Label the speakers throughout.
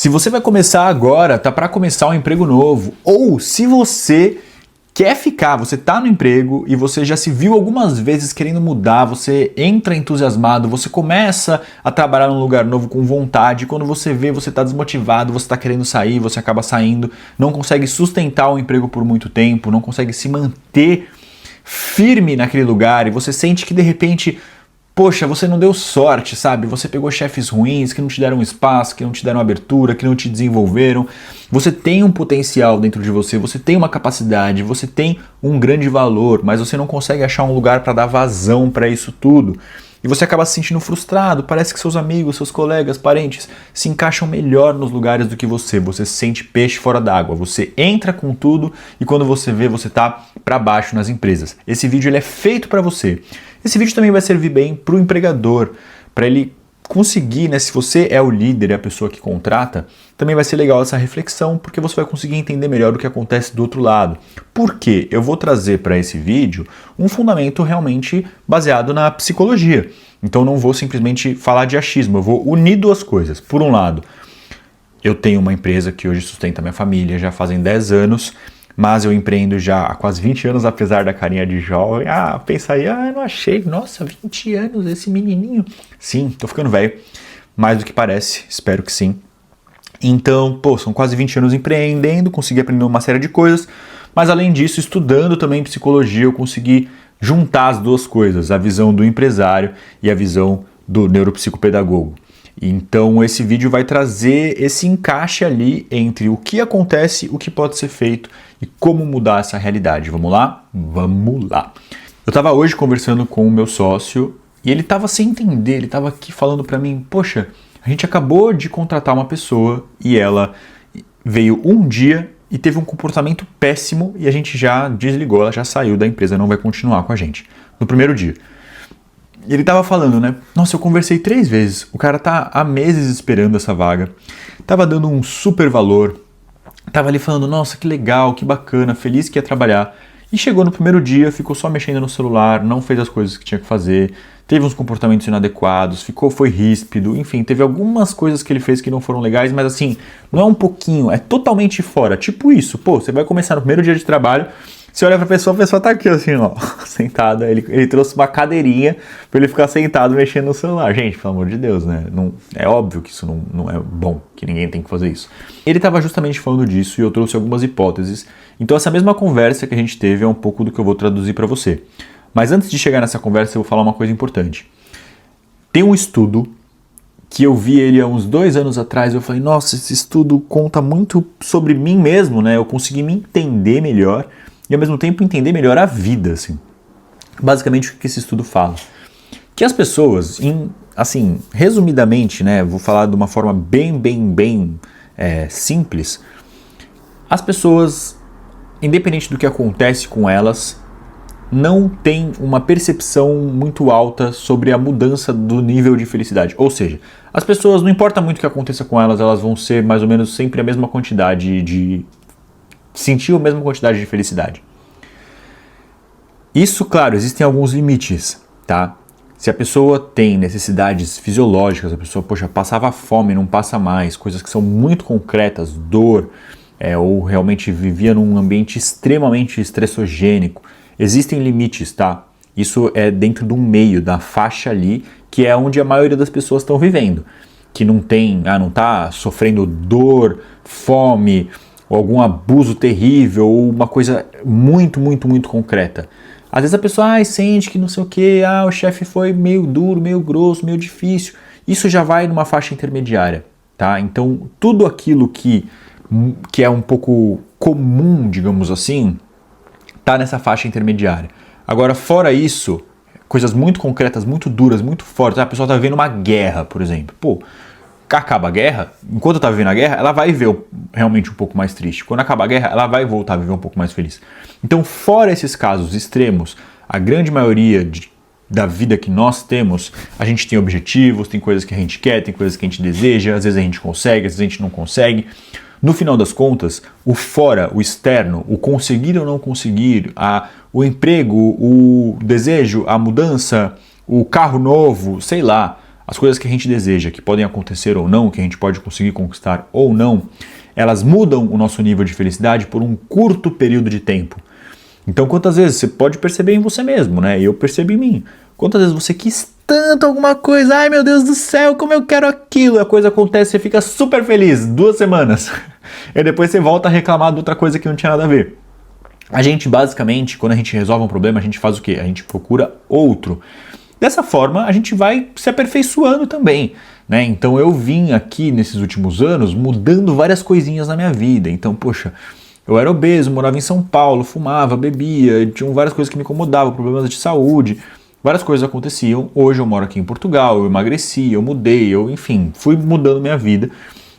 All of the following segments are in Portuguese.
Speaker 1: Se você vai começar agora, tá para começar um emprego novo, ou se você quer ficar, você tá no emprego e você já se viu algumas vezes querendo mudar, você entra entusiasmado, você começa a trabalhar num lugar novo com vontade, quando você vê, você tá desmotivado, você tá querendo sair, você acaba saindo, não consegue sustentar o emprego por muito tempo, não consegue se manter firme naquele lugar e você sente que de repente, poxa, você não deu sorte, sabe? Você pegou chefes ruins que não te deram espaço, que não te deram abertura, que não te desenvolveram. Você tem um potencial dentro de você, você tem uma capacidade, você tem um grande valor, mas você não consegue achar um lugar para dar vazão para isso tudo. E você acaba se sentindo frustrado, parece que seus amigos, seus colegas, parentes se encaixam melhor nos lugares do que você. Você se sente peixe fora d'água, você entra com tudo e quando você vê, você tá para baixo nas empresas. Esse vídeo ele é feito para você. Esse vídeo também vai servir bem para o empregador, para ele conseguir, né, se você é o líder e a pessoa que contrata, também vai ser legal essa reflexão, porque você vai conseguir entender melhor o que acontece do outro lado. Por quê? Eu vou trazer para esse vídeo um fundamento realmente baseado na psicologia. Então não vou simplesmente falar de achismo, eu vou unir duas coisas. Por um lado, eu tenho uma empresa que hoje sustenta minha família, já fazem 10 anos, mas eu empreendo já há quase 20 anos, apesar da carinha de jovem. Pensa aí, eu não achei, nossa, 20 anos, esse menininho. Sim, tô ficando velho, mais do que parece, espero que sim. Então, são quase 20 anos empreendendo, consegui aprender uma série de coisas, mas além disso, estudando também psicologia, eu consegui juntar as duas coisas, a visão do empresário e a visão do neuropsicopedagogo. Então esse vídeo vai trazer esse encaixe ali entre o que acontece, o que pode ser feito e como mudar essa realidade. Vamos lá? Vamos lá! Eu estava hoje conversando com o meu sócio e ele estava sem entender, ele estava aqui falando para mim, poxa, a gente acabou de contratar uma pessoa e ela veio um dia e teve um comportamento péssimo e a gente já desligou, ela já saiu da empresa, não vai continuar com a gente no primeiro dia. E ele tava falando, né? Nossa, eu conversei 3 vezes. O cara tá há meses esperando essa vaga. Tava dando um super valor. Tava ali falando, nossa, que legal, que bacana, feliz que ia trabalhar. E chegou no primeiro dia, ficou só mexendo no celular, não fez as coisas que tinha que fazer, teve uns comportamentos inadequados, foi ríspido, enfim, teve algumas coisas que ele fez que não foram legais, mas assim, não é um pouquinho, é totalmente fora. Tipo isso, você vai começar no primeiro dia de trabalho, você olha pra pessoa, a pessoa tá aqui assim, ó, sentada. Ele trouxe uma cadeirinha pra ele ficar sentado mexendo no celular. Gente, pelo amor de Deus, né? Não, é óbvio que isso não é bom, que ninguém tem que fazer isso. Ele tava justamente falando disso e eu trouxe algumas hipóteses. Então essa mesma conversa que a gente teve é um pouco do que eu vou traduzir pra você. Mas antes de chegar nessa conversa, eu vou falar uma coisa importante. Tem um estudo que eu vi ele há uns 2 anos atrás, eu falei, nossa, esse estudo conta muito sobre mim mesmo, né? Eu consegui me entender melhor e ao mesmo tempo entender melhor a vida, assim. Basicamente o que esse estudo fala? Que as pessoas, assim, resumidamente, né, vou falar de uma forma bem simples, as pessoas, independente do que acontece com elas, não têm uma percepção muito alta sobre a mudança do nível de felicidade. Ou seja, as pessoas, não importa muito o que aconteça com elas, elas vão ser mais ou menos sempre a mesma quantidade de sentir a mesma quantidade de felicidade. Isso, claro, existem alguns limites, tá? Se a pessoa tem necessidades fisiológicas, a pessoa, passava fome, não passa mais, coisas que são muito concretas, dor, ou realmente vivia num ambiente extremamente estressogênico, existem limites, tá? Isso é dentro de um meio, da faixa ali, que é onde a maioria das pessoas estão vivendo, que não tá sofrendo dor, fome, ou algum abuso terrível, ou uma coisa muito concreta. Às vezes a pessoa sente que não sei o que, o chefe foi meio duro, meio grosso, meio difícil. Isso já vai numa faixa intermediária, tá? Então tudo aquilo que é um pouco comum, digamos assim, tá nessa faixa intermediária. Agora, fora isso, coisas muito concretas, muito duras, muito fortes. A pessoa tá vivendo uma guerra, por exemplo. Acaba a guerra, enquanto tá vivendo a guerra, ela vai viver realmente um pouco mais triste. Quando acaba a guerra, ela vai voltar a viver um pouco mais feliz. Então, fora esses casos extremos, a grande maioria da vida que nós temos, a gente tem objetivos, tem coisas que a gente quer, tem coisas que a gente deseja, às vezes a gente consegue, às vezes a gente não consegue. No final das contas, o fora, o externo, o conseguir ou não conseguir, o emprego, o desejo, a mudança, o carro novo, sei lá, as coisas que a gente deseja, que podem acontecer ou não, que a gente pode conseguir conquistar ou não, elas mudam o nosso nível de felicidade por um curto período de tempo. Então, quantas vezes você pode perceber em você mesmo, né? Eu percebi em mim. Quantas vezes você quis tanto alguma coisa, ai meu Deus do céu, como eu quero aquilo, e a coisa acontece, você fica super feliz, 2 semanas. E depois você volta a reclamar de outra coisa que não tinha nada a ver. A gente, basicamente, quando a gente resolve um problema, a gente faz o quê? A gente procura outro. Dessa forma, a gente vai se aperfeiçoando também, né? Então eu vim aqui nesses últimos anos mudando várias coisinhas na minha vida. Então, poxa, eu era obeso, morava em São Paulo, fumava, bebia, tinham várias coisas que me incomodavam, problemas de saúde, várias coisas aconteciam. Hoje eu moro aqui em Portugal, eu emagreci, eu mudei, enfim, fui mudando minha vida.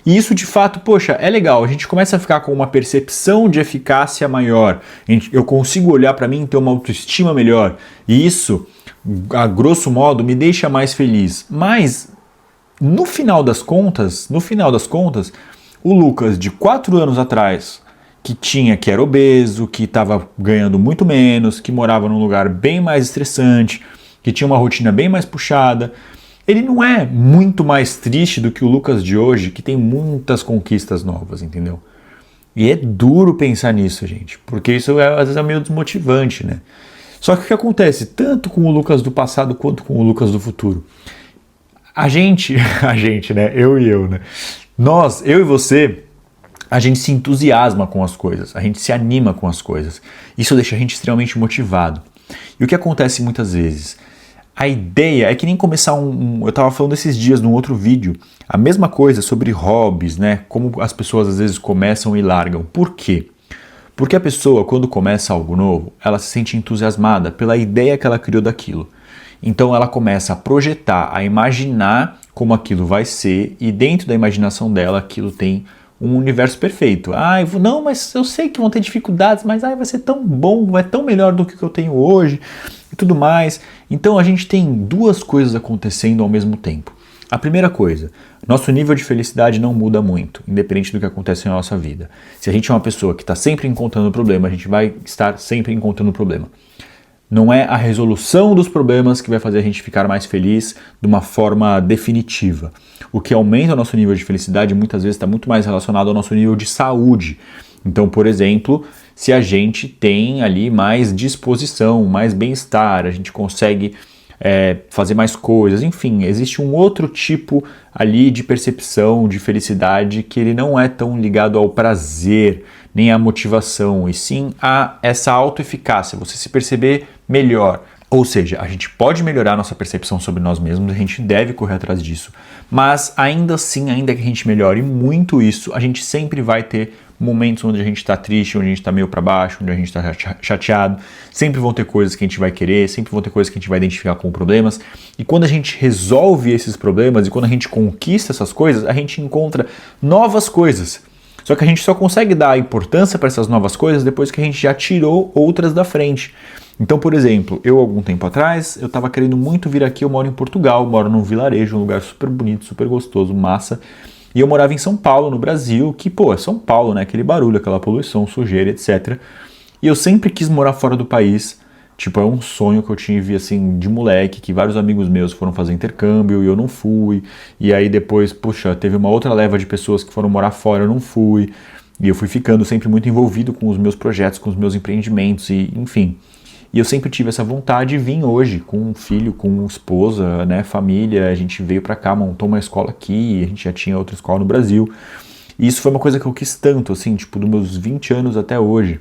Speaker 1: E isso de fato, poxa, é legal, a gente começa a ficar com uma percepção de eficácia maior, eu consigo olhar para mim e ter uma autoestima melhor, e isso, a grosso modo, me deixa mais feliz. Mas, no final das contas, o Lucas de 4 anos atrás, que era obeso, que estava ganhando muito menos, que morava num lugar bem mais estressante, que tinha uma rotina bem mais puxada, ele não é muito mais triste do que o Lucas de hoje, que tem muitas conquistas novas, entendeu? E é duro pensar nisso, gente, porque isso às vezes é meio desmotivante, né? Só que o que acontece, tanto com o Lucas do passado quanto com o Lucas do futuro? A gente, né? Eu, né? Eu e você, a gente se entusiasma com as coisas, a gente se anima com as coisas. Isso deixa a gente extremamente motivado. E o que acontece muitas vezes? A ideia é que nem começar eu estava falando esses dias num outro vídeo, a mesma coisa sobre hobbies, né? Como as pessoas às vezes começam e largam. Por quê? Porque a pessoa, quando começa algo novo, ela se sente entusiasmada pela ideia que ela criou daquilo. Então ela começa a projetar, a imaginar como aquilo vai ser, e dentro da imaginação dela aquilo tem um universo perfeito. Não, mas eu sei que vão ter dificuldades, mas vai ser tão bom, vai tão melhor do que eu tenho hoje e tudo mais. Então a gente tem 2 coisas acontecendo ao mesmo tempo. A primeira coisa, nosso nível de felicidade não muda muito, independente do que acontece na nossa vida. Se a gente é uma pessoa que está sempre encontrando problema, a gente vai estar sempre encontrando problema. Não é a resolução dos problemas que vai fazer a gente ficar mais feliz de uma forma definitiva. O que aumenta o nosso nível de felicidade muitas vezes está muito mais relacionado ao nosso nível de saúde. Então, por exemplo, se a gente tem ali mais disposição, mais bem-estar, a gente consegue fazer mais coisas, enfim, existe um outro tipo ali de percepção, de felicidade, que ele não é tão ligado ao prazer, nem à motivação, e sim a essa autoeficácia, você se perceber melhor. Ou seja, a gente pode melhorar nossa percepção sobre nós mesmos, a gente deve correr atrás disso, mas ainda assim, ainda que a gente melhore muito isso, a gente sempre vai ter momentos onde a gente está triste, onde a gente está meio para baixo, onde a gente está chateado, sempre vão ter coisas que a gente vai querer, sempre vão ter coisas que a gente vai identificar como problemas, e quando a gente resolve esses problemas e quando a gente conquista essas coisas, a gente encontra novas coisas. Só que a gente só consegue dar importância para essas novas coisas depois que a gente já tirou outras da frente. Então, por exemplo, algum tempo atrás, eu estava querendo muito vir aqui, eu moro em Portugal, moro num vilarejo, um lugar super bonito, super gostoso, massa. E eu morava em São Paulo, no Brasil, que, é São Paulo, né? Aquele barulho, aquela poluição, sujeira, etc. E eu sempre quis morar fora do país. Tipo, é um sonho que eu tive, assim, de moleque, que vários amigos meus foram fazer intercâmbio e eu não fui. E aí depois, puxa, teve uma outra leva de pessoas que foram morar fora, eu não fui. E eu fui ficando sempre muito envolvido com os meus projetos, com os meus empreendimentos, e enfim. E eu sempre tive essa vontade e vim hoje com um filho, com esposa, né, família. A gente veio pra cá, montou uma escola aqui, a gente já tinha outra escola no Brasil. E isso foi uma coisa que eu quis tanto, assim, tipo, dos meus 20 anos até hoje.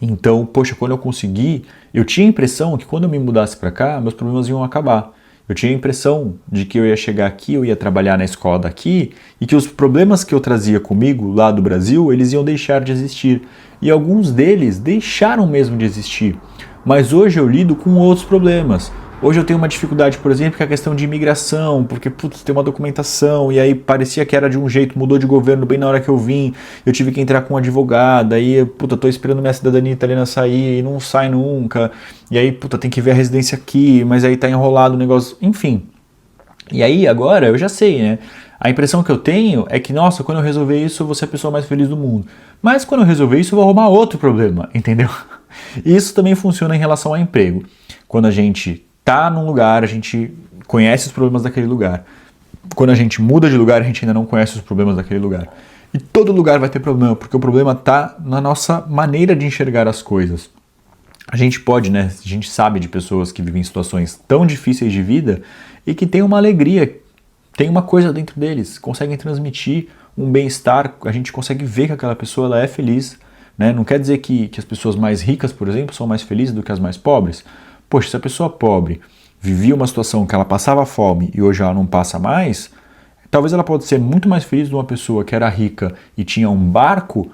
Speaker 1: Então, poxa, quando eu consegui, eu tinha a impressão que quando eu me mudasse pra cá, meus problemas iam acabar. Eu tinha a impressão de que eu ia chegar aqui, eu ia trabalhar na escola daqui e que os problemas que eu trazia comigo lá do Brasil, eles iam deixar de existir. E alguns deles deixaram mesmo de existir. Mas hoje eu lido com outros problemas. Hoje eu tenho uma dificuldade, por exemplo, que é a questão de imigração, porque, tem uma documentação, e aí parecia que era de um jeito, mudou de governo bem na hora que eu vim, eu tive que entrar com um advogado, aí, tô esperando minha cidadania italiana sair, e não sai nunca, e aí, tem que ver a residência aqui, mas aí tá enrolado o negócio, enfim. E aí, agora, eu já sei, né? A impressão que eu tenho é que, nossa, quando eu resolver isso, eu vou ser a pessoa mais feliz do mundo. Mas quando eu resolver isso, eu vou arrumar outro problema, entendeu? E isso também funciona em relação ao emprego. Quando a gente tá num lugar, a gente conhece os problemas daquele lugar. Quando a gente muda de lugar, a gente ainda não conhece os problemas daquele lugar. E todo lugar vai ter problema, porque o problema está na nossa maneira de enxergar as coisas. A gente pode, né? A gente sabe de pessoas que vivem em situações tão difíceis de vida e que têm uma alegria, tem uma coisa dentro deles, conseguem transmitir um bem-estar, a gente consegue ver que aquela pessoa ela é feliz, né? Não quer dizer que as pessoas mais ricas, por exemplo, são mais felizes do que as mais pobres. Poxa, se a pessoa pobre vivia uma situação que ela passava fome e hoje ela não passa mais, talvez ela pode ser muito mais feliz de uma pessoa que era rica e tinha um barco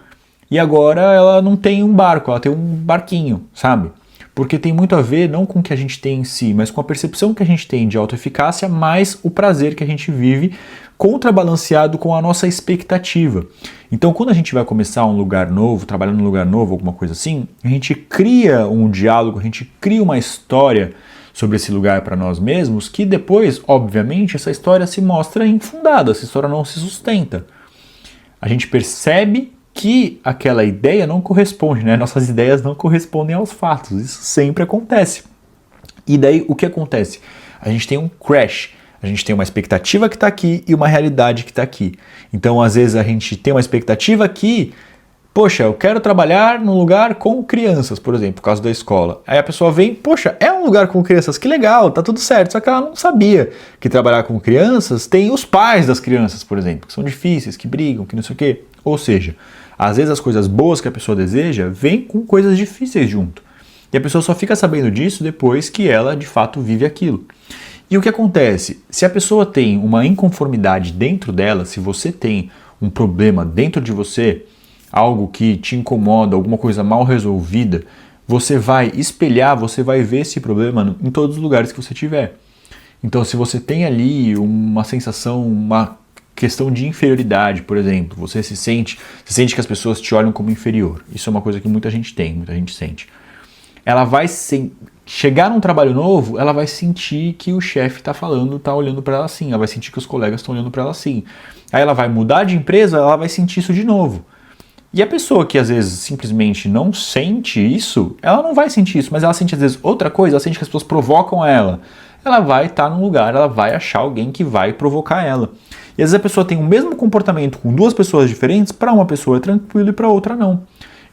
Speaker 1: e agora ela não tem um barco, ela tem um barquinho, sabe? Porque tem muito a ver não com o que a gente tem em si, mas com a percepção que a gente tem de autoeficácia, mais o prazer que a gente vive, contrabalanceado com a nossa expectativa. Então, quando a gente vai começar um lugar novo, trabalhar num lugar novo, alguma coisa assim, a gente cria um diálogo, a gente cria uma história sobre esse lugar para nós mesmos, que depois, obviamente, essa história se mostra infundada, essa história não se sustenta. A gente percebe que aquela ideia não corresponde, né? Nossas ideias não correspondem aos fatos, isso sempre acontece. E daí, o que acontece? A gente tem um crash, a gente tem uma expectativa que está aqui e uma realidade que está aqui. Então, às vezes, a gente tem uma expectativa que, poxa, eu quero trabalhar num lugar com crianças, por exemplo, por causa da escola. Aí a pessoa vem, poxa, é um lugar com crianças, que legal, tá tudo certo. Só que ela não sabia que trabalhar com crianças tem os pais das crianças, por exemplo, que são difíceis, que brigam, que não sei o quê. Ou seja, às vezes as coisas boas que a pessoa deseja vêm com coisas difíceis junto. E a pessoa só fica sabendo disso depois que ela, de fato, vive aquilo. E o que acontece? Se a pessoa tem uma inconformidade dentro dela, se você tem um problema dentro de você, algo que te incomoda, alguma coisa mal resolvida, você vai espelhar, você vai ver esse problema em todos os lugares que você tiver. Então, se você tem ali uma sensação, uma questão de inferioridade, por exemplo, você sente que as pessoas te olham como inferior. Isso é uma coisa que muita gente tem, muita gente sente. Ela vai chegar num trabalho novo, ela vai sentir que o chefe está falando, está olhando para ela assim, ela vai sentir que os colegas estão olhando para ela assim. Aí ela vai mudar de empresa, ela vai sentir isso de novo. E a pessoa que às vezes simplesmente não sente isso, ela não vai sentir isso, mas ela sente às vezes outra coisa, ela sente que as pessoas provocam ela. Ela vai estar num lugar, ela vai achar alguém que vai provocar ela. E às vezes a pessoa tem o mesmo comportamento com duas pessoas diferentes, para uma pessoa é tranquilo e para outra não.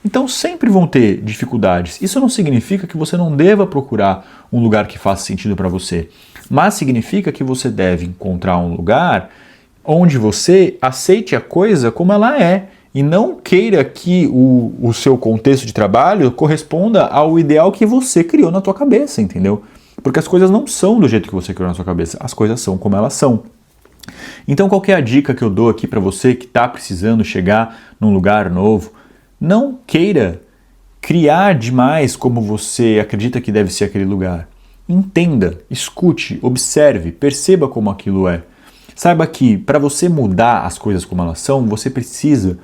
Speaker 1: Então sempre vão ter dificuldades. Isso não significa que você não deva procurar um lugar que faça sentido para você, mas significa que você deve encontrar um lugar onde você aceite a coisa como ela é e não queira que o seu contexto de trabalho corresponda ao ideal que você criou na tua cabeça, entendeu? Porque as coisas não são do jeito que você criou na sua cabeça, as coisas são como elas são. Então qual que é a dica que eu dou aqui para você que está precisando chegar num lugar novo? Não queira criar demais como você acredita que deve ser aquele lugar. Entenda, escute, observe, perceba como aquilo é. Saiba que para você mudar as coisas como elas são, você precisa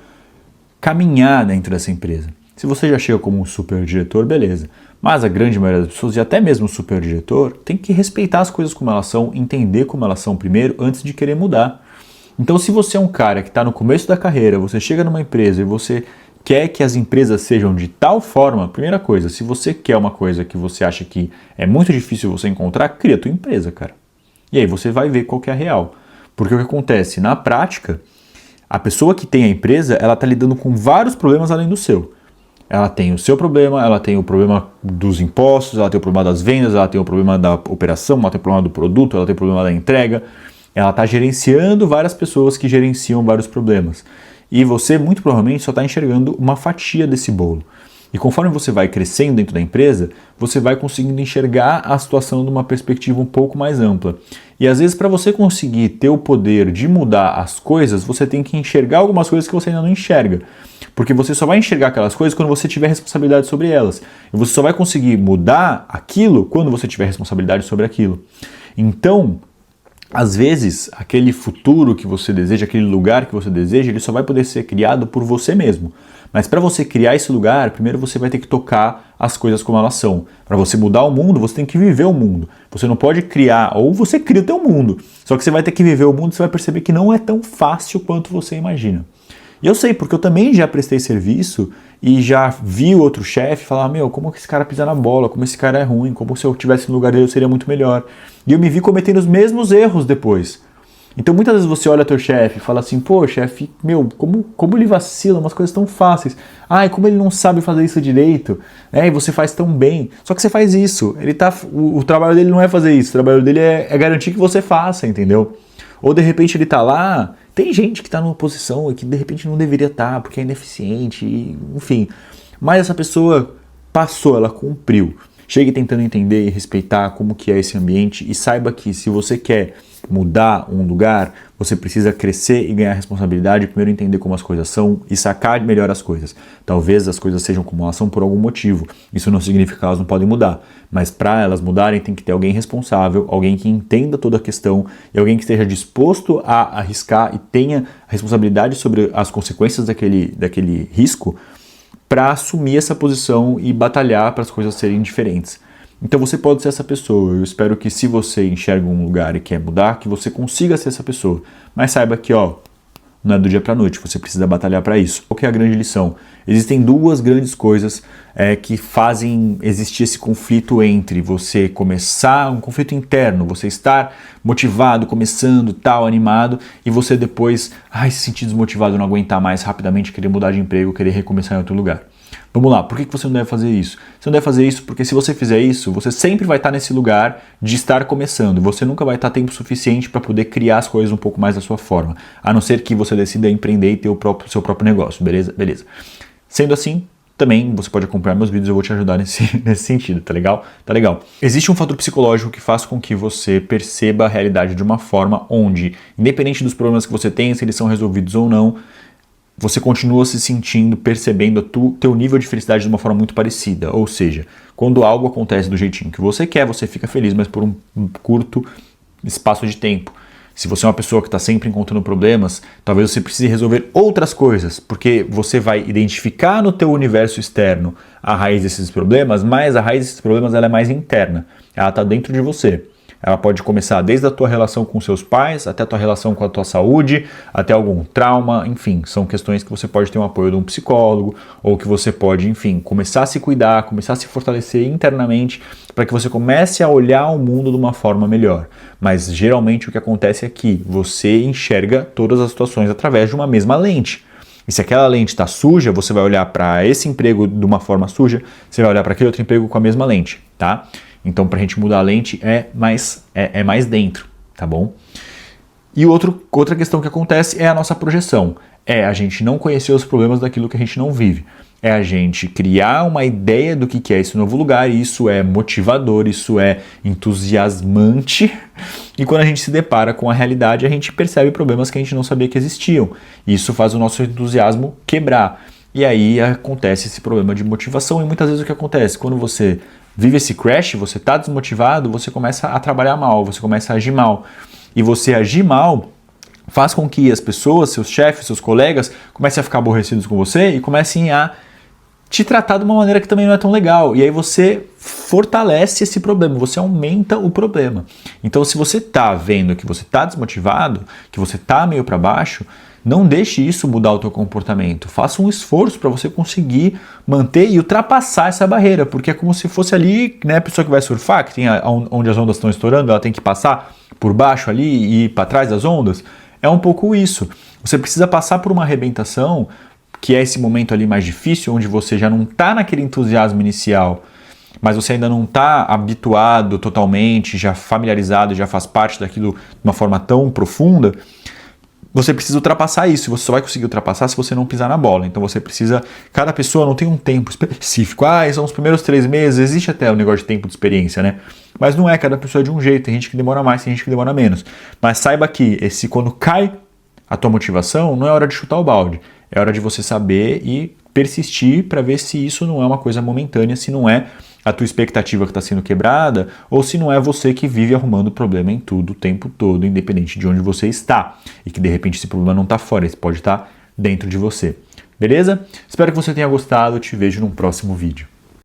Speaker 1: caminhar dentro dessa empresa. Se você já chega como um superdiretor, beleza. Mas a grande maioria das pessoas, e até mesmo o superdiretor, tem que respeitar as coisas como elas são, entender como elas são primeiro, antes de querer mudar. Então, se você é um cara que está no começo da carreira, você chega numa empresa e você quer que as empresas sejam de tal forma, primeira coisa, se você quer uma coisa que você acha que é muito difícil você encontrar, cria a tua empresa, cara. E aí você vai ver qual que é a real. Porque o que acontece? Na prática, a pessoa que tem a empresa, ela está lidando com vários problemas além do seu. Ela tem o seu problema, ela tem o problema dos impostos, ela tem o problema das vendas, ela tem o problema da operação, ela tem o problema do produto, ela tem o problema da entrega. Ela está gerenciando várias pessoas que gerenciam vários problemas. E você, muito provavelmente, só está enxergando uma fatia desse bolo. E conforme você vai crescendo dentro da empresa, você vai conseguindo enxergar a situação de uma perspectiva um pouco mais ampla. E às vezes, para você conseguir ter o poder de mudar as coisas, você tem que enxergar algumas coisas que você ainda não enxerga. Porque você só vai enxergar aquelas coisas quando você tiver responsabilidade sobre elas. E você só vai conseguir mudar aquilo quando você tiver responsabilidade sobre aquilo. Então, às vezes, aquele futuro que você deseja, aquele lugar que você deseja, ele só vai poder ser criado por você mesmo. Mas para você criar esse lugar, primeiro você vai ter que tocar as coisas como elas são. Para você mudar o mundo, você tem que viver o mundo. Você não pode criar, ou você cria o teu mundo. Só que você vai ter que viver o mundo e você vai perceber que não é tão fácil quanto você imagina. E eu sei, porque eu também já prestei serviço e já vi o outro chefe falar, meu, como que esse cara pisa na bola, como esse cara é ruim, como se eu estivesse no lugar dele eu seria muito melhor. E eu me vi cometendo os mesmos erros depois. Então muitas vezes você olha teu chefe e fala assim, pô, chefe, meu, como ele vacila, umas coisas tão fáceis. Ai, como ele não sabe fazer isso direito, né? E você faz tão bem. Só que você faz isso. O trabalho dele não é fazer isso, o trabalho dele é garantir que você faça, entendeu? Ou de repente ele tá lá, tem gente que tá numa posição que de repente não deveria estar, porque é ineficiente, enfim. Mas essa pessoa passou, ela cumpriu. Chegue tentando entender e respeitar como que é esse ambiente e saiba que se você quer mudar um lugar, você precisa crescer e ganhar responsabilidade, primeiro entender como as coisas são e sacar melhor as coisas. Talvez as coisas sejam como elas são por algum motivo. Isso não significa que elas não podem mudar, mas para elas mudarem tem que ter alguém responsável, alguém que entenda toda a questão e alguém que esteja disposto a arriscar e tenha responsabilidade sobre as consequências daquele risco para assumir essa posição e batalhar para as coisas serem diferentes. Então você pode ser essa pessoa. Eu espero que se você enxerga um lugar e quer mudar, que você consiga ser essa pessoa. Mas saiba que, não é do dia para a noite, você precisa batalhar para isso. Qual que é a grande lição? Existem duas grandes coisas que fazem existir esse conflito entre você começar, um conflito interno, você estar motivado, começando, tal, animado, e você depois se sentir desmotivado, não aguentar mais, rapidamente querer mudar de emprego, querer recomeçar em outro lugar. Vamos lá, por que você não deve fazer isso? Você não deve fazer isso porque se você fizer isso, você sempre vai estar nesse lugar de estar começando. Você nunca vai estar tempo suficiente para poder criar as coisas um pouco mais da sua forma. A não ser que você decida empreender e ter seu próprio negócio, beleza? Sendo assim, também você pode acompanhar meus vídeos, eu vou te ajudar nesse sentido, tá legal? Tá legal. Existe um fator psicológico que faz com que você perceba a realidade de uma forma onde, independente dos problemas que você tem, se eles são resolvidos ou não, você continua se sentindo, percebendo teu nível de felicidade de uma forma muito parecida. Ou seja, quando algo acontece do jeitinho que você quer, você fica feliz, mas por um curto espaço de tempo. Se você é uma pessoa que está sempre encontrando problemas, talvez você precise resolver outras coisas, porque você vai identificar no teu universo externo a raiz desses problemas, mas a raiz desses problemas ela é mais interna, ela está dentro de você. Ela pode começar desde a tua relação com seus pais, até a tua relação com a tua saúde, até algum trauma, enfim, são questões que você pode ter um apoio de um psicólogo, ou que você pode, enfim, começar a se cuidar, começar a se fortalecer internamente, para que você comece a olhar o mundo de uma forma melhor. Mas geralmente o que acontece é que você enxerga todas as situações através de uma mesma lente. E se aquela lente está suja, você vai olhar para esse emprego de uma forma suja, você vai olhar para aquele outro emprego com a mesma lente, tá? Então, para a gente mudar a lente é mais dentro, tá bom? E outra questão que acontece é a nossa projeção. É a gente não conhecer os problemas daquilo que a gente não vive. É a gente criar uma ideia do que é esse novo lugar, e isso é motivador, isso é entusiasmante. E quando a gente se depara com a realidade, a gente percebe problemas que a gente não sabia que existiam. E isso faz o nosso entusiasmo quebrar. E aí acontece esse problema de motivação. E muitas vezes o que acontece? Quando você vive esse crash, você está desmotivado, você começa a trabalhar mal, você começa a agir mal. E você agir mal faz com que as pessoas, seus chefes, seus colegas, comecem a ficar aborrecidos com você e comecem a te tratar de uma maneira que também não é tão legal. E aí você fortalece esse problema, você aumenta o problema. Então, se você está vendo que você está desmotivado, que você está meio para baixo, não deixe isso mudar o teu comportamento. Faça um esforço para você conseguir manter e ultrapassar essa barreira, porque é como se fosse ali, né, a pessoa que vai surfar, que tem onde as ondas estão estourando, ela tem que passar por baixo ali e ir para trás das ondas. É um pouco isso. Você precisa passar por uma arrebentação, que é esse momento ali mais difícil, onde você já não está naquele entusiasmo inicial, mas você ainda não está habituado totalmente, já familiarizado, já faz parte daquilo de uma forma tão profunda. Você precisa ultrapassar isso, e você só vai conseguir ultrapassar se você não pisar na bola. Então você precisa, cada pessoa não tem um tempo específico. São os primeiros 3 meses, existe até o negócio de tempo de experiência, né? Mas não é, cada pessoa é de um jeito, tem gente que demora mais, tem gente que demora menos. Mas saiba que quando cai a tua motivação, não é hora de chutar o balde. É hora de você saber e persistir para ver se isso não é uma coisa momentânea, se não é a tua expectativa que está sendo quebrada, ou se não é você que vive arrumando problema em tudo o tempo todo, independente de onde você está. E que de repente esse problema não está fora, ele pode estar dentro de você. Beleza? Espero que você tenha gostado, te vejo num próximo vídeo.